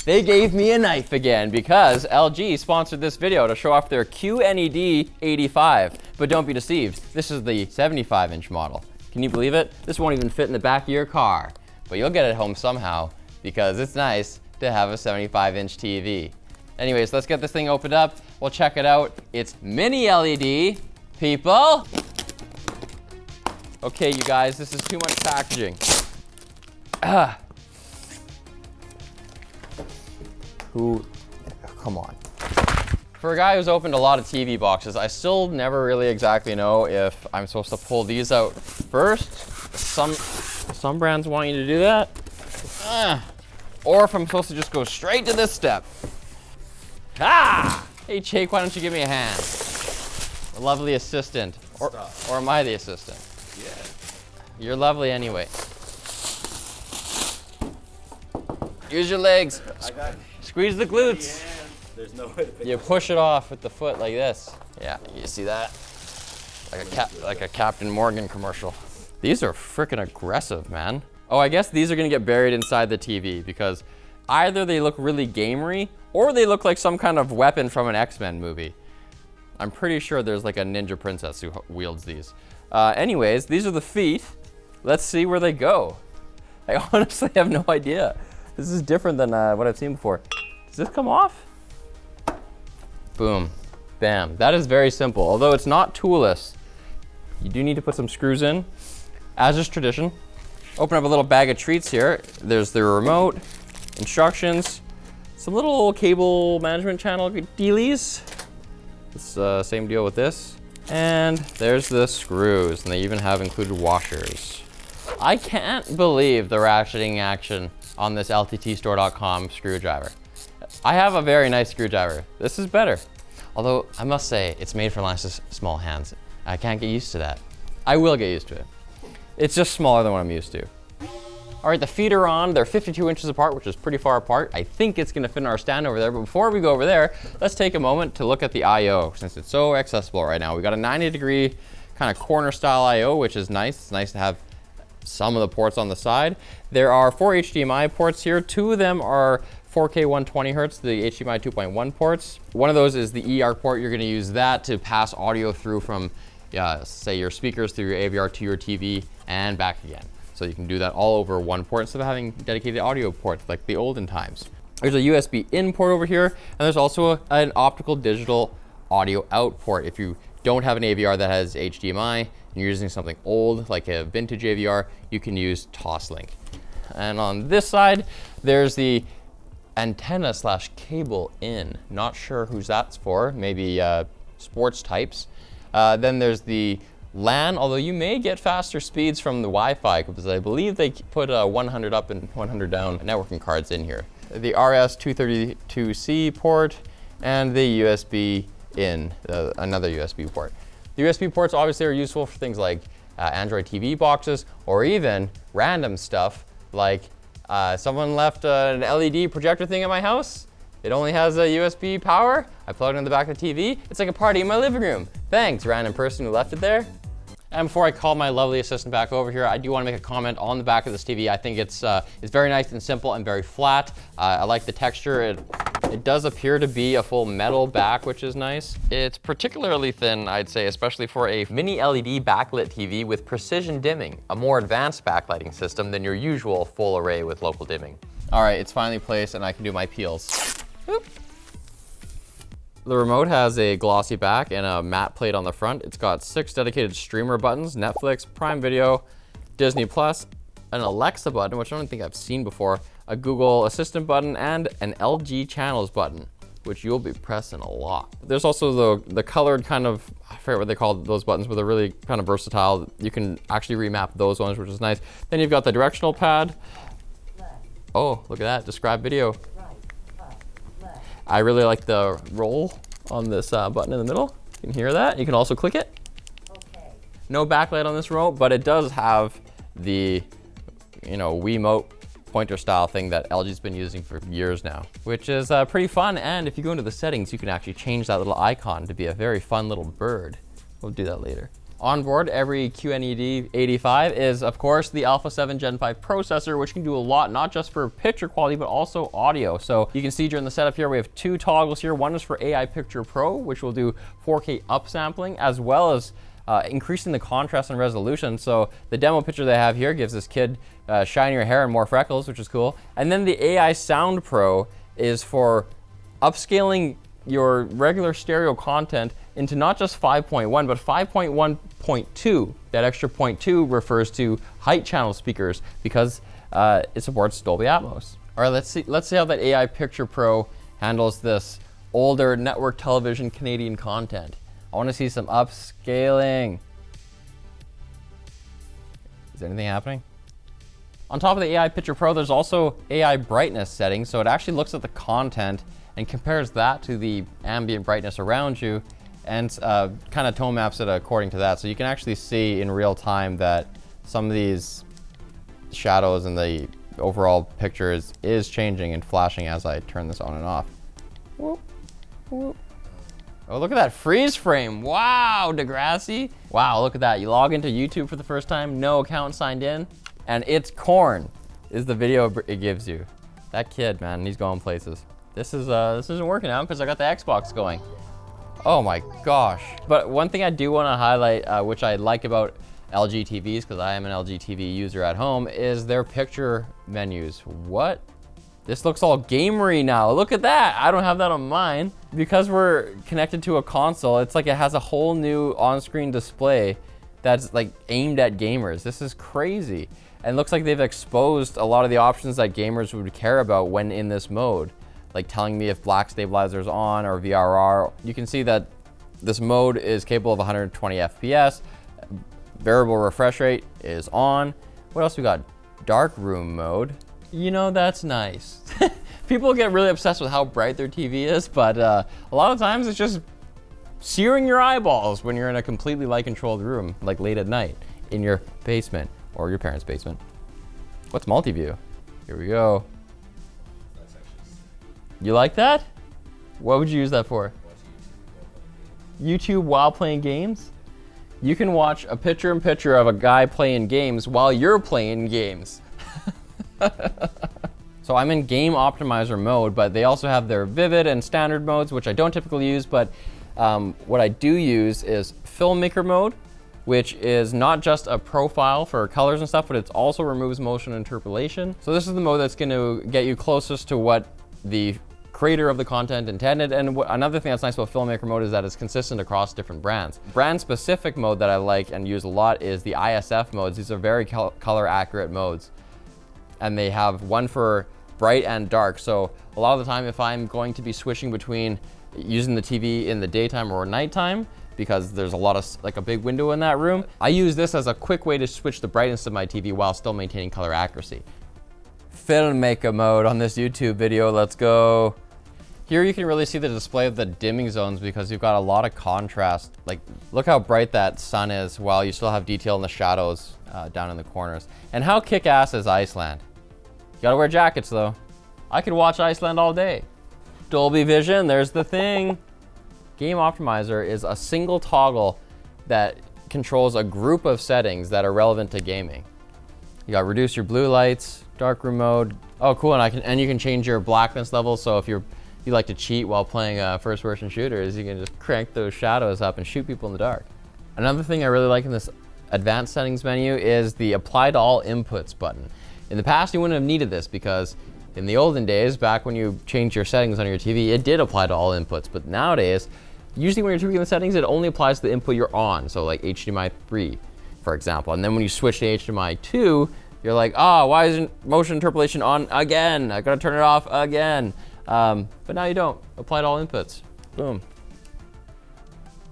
They gave me a knife again because LG sponsored this video to show off their QNED85. But don't be deceived, this is the 75-inch model. Can you believe it? This won't even fit in the back of your car. But you'll get it home somehow because it's nice to have a 75-inch TV. Anyways, let's get this thing opened up. We'll check it out. It's mini LED, people. Okay, you guys, this is too much packaging. Come on. For a guy who's opened a lot of TV boxes, I still never really exactly know if I'm supposed to pull these out first. Some brands want you to do that. Or if I'm supposed to just go straight to this step. Hey Jake, why don't you give me a hand? A lovely assistant. Or am I the assistant? Yeah. You're lovely anyway. Use your legs. Squeeze the glutes. Yeah. There's no way to pick You push it off with the foot like this. Yeah, you see that? Like a Captain Morgan commercial. These are freaking aggressive, man. Oh, I guess these are gonna get buried inside the TV because either they look really gamery or they look like some kind of weapon from an X-Men movie. I'm pretty sure there's like a ninja princess who wields these. Anyways, these are the feet. Let's see where they go. I honestly have no idea. This is different than what I've seen before. Does this come off? Boom, bam. That is very simple. Although it's not toolless, you do need to put some screws in, as is tradition. Open up a little bag of treats here. There's the remote, instructions, some little cable management channel dealies. It's same deal with this. And there's the screws, and they even have included washers. I can't believe the ratcheting action on this LTTstore.com screwdriver. I have a very nice screwdriver. This is better. Although I must say, it's made for Linus' small hands. I can't get used to that. I will get used to it. It's just smaller than what I'm used to. All right, the feet are on. They're 52 inches apart, which is pretty far apart. I think it's gonna fit in our stand over there, but before we go over there, let's take a moment to look at the I/O since it's so accessible right now. We got a 90-degree kind of corner style I/O, which is nice. It's nice to have some of the ports on the side. There are 4 HDMI ports here. 2 of them are 4K 120 Hertz, the HDMI 2.1 ports. One of those is the eARC port. You're gonna use that to pass audio through from, say, your speakers through your AVR to your TV and back again. So you can do that all over one port instead of having dedicated audio ports like the olden times. There's a USB in port over here, and there's also an optical digital audio out port. If you don't have an AVR that has HDMI, and you're using something old like a vintage AVR, you can use Toslink. And on this side, there's the antenna / cable in. Not sure whose that's for, maybe sports types. Then there's the LAN, although you may get faster speeds from the Wi-Fi because I believe they put 100 up and 100 down networking cards in here. The RS-232C port and the USB in, another USB port. The USB ports obviously are useful for things like Android TV boxes or even random stuff like someone left an LED projector thing at my house. It only has a USB power. I plugged it in the back of the TV. It's like a party in my living room. Thanks, random person who left it there. And before I call my lovely assistant back over here, I do want to make a comment on the back of this TV. I think it's very nice and simple and very flat. I like the texture. It does appear to be a full metal back, which is nice. It's particularly thin, I'd say, especially for a mini LED backlit TV with precision dimming, a more advanced backlighting system than your usual full array with local dimming. All right, it's finally placed and I can do my peels. Boop. The remote has a glossy back and a matte plate on the front. It's got 6 dedicated streamer buttons: Netflix, Prime Video, Disney Plus, an Alexa button, which I don't think I've seen before, a Google Assistant button, and an LG Channels button, which you'll be pressing a lot. There's also the colored kind of, I forget what they call those buttons, but they're really kind of versatile. You can actually remap those ones, which is nice. Then you've got the directional pad. Oh, look at that, describe video. I really like the roll on this button in the middle. You can hear that. You can also click it. Okay. No backlight on this remote, but it does have the, Wiimote pointer style thing that LG's been using for years now, which is pretty fun. And if you go into the settings, you can actually change that little icon to be a very fun little bird. We'll do that later. On board every QNED85 is, of course, the Alpha 7 Gen 5 processor, which can do a lot, not just for picture quality, but also audio. So you can see during the setup here, we have two toggles here. One is for AI Picture Pro, which will do 4K upsampling, as well as increasing the contrast and resolution. So the demo picture they have here gives this kid shinier hair and more freckles, which is cool. And then the AI Sound Pro is for upscaling your regular stereo content into not just 5.1, but 5.1.2. That extra 0.2 refers to height channel speakers because it supports Dolby Atmos. All right, let's see how that AI Picture Pro handles this older network television Canadian content. I want to see some upscaling. Is anything happening? On top of the AI Picture Pro, there's also AI brightness settings, so it actually looks at the content and compares that to the ambient brightness around you and kind of tone maps it according to that. So you can actually see in real time that some of these shadows and the overall picture is changing and flashing as I turn this on and off. Whoop, whoop. Oh, look at that freeze frame. Wow, Degrassi. Wow, look at that. You log into YouTube for the first time, no account signed in, and it's corn is the video it gives you. That kid, man, he's going places. This isn't working out because I got the Xbox going. Oh my gosh. But one thing I do want to highlight, which I like about LG TVs, because I am an LG TV user at home, is their picture menus. What? This looks all gamery now. Look at that. I don't have that on mine. Because we're connected to a console, it's like it has a whole new on-screen display that's like aimed at gamers. This is crazy. And it looks like they've exposed a lot of the options that gamers would care about when in this mode. Like telling me if black stabilizer is on or VRR. You can see that this mode is capable of 120 FPS. Variable refresh rate is on. What else we got? Dark room mode. You know, that's nice. People get really obsessed with how bright their TV is, but a lot of times it's just searing your eyeballs when you're in a completely light-controlled room, like late at night in your basement or your parents' basement. What's multi-view? Here we go. You like that? What would you use that for? YouTube while playing games? You can watch a picture-in-picture of a guy playing games while you're playing games. So I'm in game optimizer mode, but they also have their vivid and standard modes, which I don't typically use, but what I do use is filmmaker mode, which is not just a profile for colors and stuff, but it also removes motion interpolation. So this is the mode that's going to get you closest to what the creator of the content intended. And another thing that's nice about filmmaker mode is that it's consistent across different brands. Brand specific mode that I like and use a lot is the ISF modes. These are very color accurate modes. And they have one for bright and dark. So a lot of the time, if I'm going to be switching between using the TV in the daytime or nighttime, because there's a lot of, like a big window in that room, I use this as a quick way to switch the brightness of my TV while still maintaining color accuracy. Filmmaker mode on this YouTube video, let's go. Here you can really see the display of the dimming zones because you've got a lot of contrast. Like, look how bright that sun is while you still have detail in the shadows down in the corners. And how kick-ass is Iceland? You gotta wear jackets though. I could watch Iceland all day. Dolby Vision, there's the thing. Game Optimizer is a single toggle that controls a group of settings that are relevant to gaming. You got reduce your blue lights, darkroom mode. Oh, cool, and you can change your blackness level. So if you like to cheat while playing first-person shooters, you can just crank those shadows up and shoot people in the dark. Another thing I really like in this advanced settings menu is the apply to all inputs button. In the past, you wouldn't have needed this because in the olden days, back when you changed your settings on your TV, it did apply to all inputs. But nowadays, usually when you're tweaking the settings, it only applies to the input you're on. So like HDMI 3, for example. And then when you switch to HDMI 2, you're like, oh, why isn't motion interpolation on again? I gotta turn it off again. But now you don't. Apply to all inputs. Boom.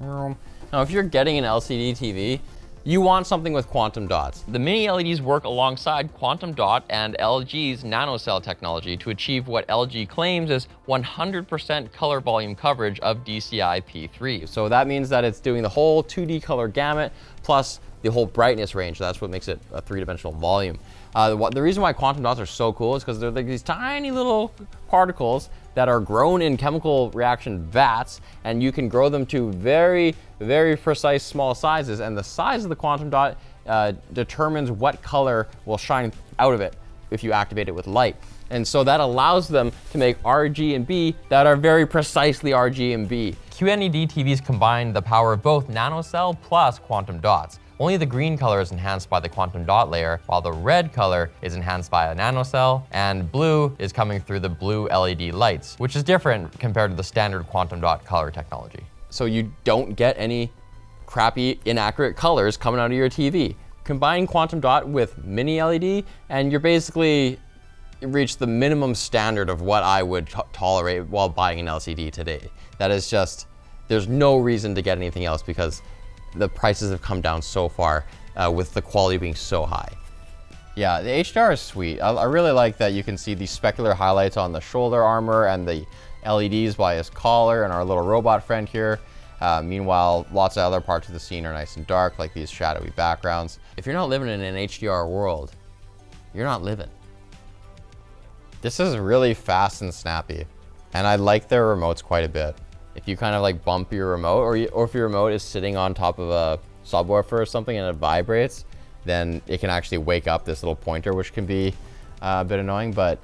Now, if you're getting an LCD TV, you want something with quantum dots. The mini LEDs work alongside quantum dot and LG's NanoCell technology to achieve what LG claims is 100% color volume coverage of DCI P3. So that means that it's doing the whole 2D color gamut plus the whole brightness range. That's what makes it a three-dimensional volume. The reason why quantum dots are so cool is because they're like these tiny little particles that are grown in chemical reaction vats, and you can grow them to very, very precise small sizes. And the size of the quantum dot determines what color will shine out of it if you activate it with light. And so that allows them to make RGB that are very precisely RGB. QNED TVs combine the power of both NanoCell plus quantum dots. Only the green color is enhanced by the quantum dot layer, while the red color is enhanced by a NanoCell, and blue is coming through the blue LED lights, which is different compared to the standard quantum dot color technology. So you don't get any crappy, inaccurate colors coming out of your TV. Combine quantum dot with mini LED, and you're basically reach the minimum standard of what I would tolerate while buying an LCD today. That is just, there's no reason to get anything else because the prices have come down so far with the quality being so high. Yeah, the HDR is sweet. I really like that you can see the specular highlights on the shoulder armor and the LEDs by his collar and our little robot friend here. Meanwhile, lots of other parts of the scene are nice and dark, like these shadowy backgrounds. If you're not living in an HDR world, you're not living. This is really fast and snappy, and I like their remotes quite a bit. If you kind of like bump your remote, or if your remote is sitting on top of a subwoofer or something and it vibrates, then it can actually wake up this little pointer, which can be a bit annoying, but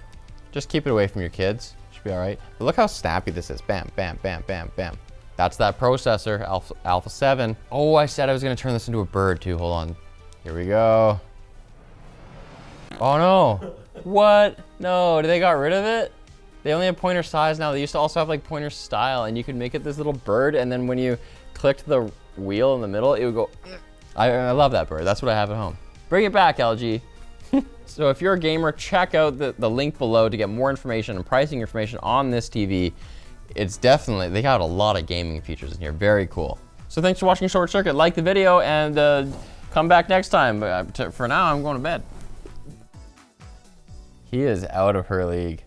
just keep it away from your kids. Should be all right. But look how snappy this is. Bam, bam, bam, bam, bam. That's that processor, Alpha 7. Oh, I said I was gonna turn this into a bird too. Hold on. Here we go. Oh no. What? No, they got rid of it? They only have pointer size now. They used to also have like pointer style, and you could make it this little bird, and then when you clicked the wheel in the middle, it would go. I love that bird. That's what I have at home. Bring it back, LG. So if you're a gamer, check out the link below to get more information and pricing information on this TV. It's definitely, they got a lot of gaming features in here. Very cool. So thanks for watching Short Circuit. Like the video and come back next time. For now, I'm going to bed. He is out of her league.